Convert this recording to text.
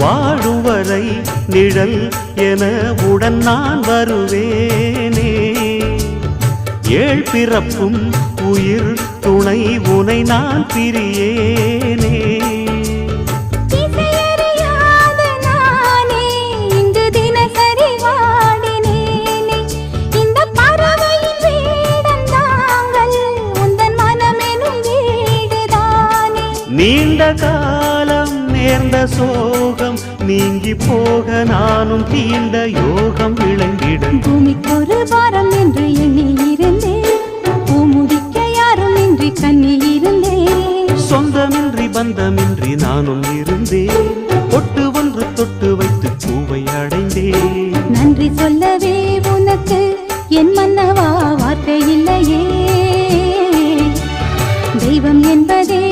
வாழும் வரை நிழல் என உடன் நான் வருவேனே. ஏழ் பிறப்பும் உயிர் துணை உனை நான் பிரியேனே. நீண்ட காலம் நேர்ந்த சோகம் நீங்கி போக நானும் தீண்ட யோகம் விளங்கிடும். பூமிக்கு ஒரு வாரம் என்று எண்ணி இருந்தேன், பூமுடிக்க யாரும் இன்றி கண்ணி இருந்தேன். சொந்தமின்றி பந்தமின்றி நானும் இருந்தேன், பொட்டு ஒன்று தொட்டு வைத்து பூவை அடைந்தேன். நன்றி சொல்லவே உனக்கு என் மன்னவா வார்த்தை இல்லையே. தெய்வம் என்பதே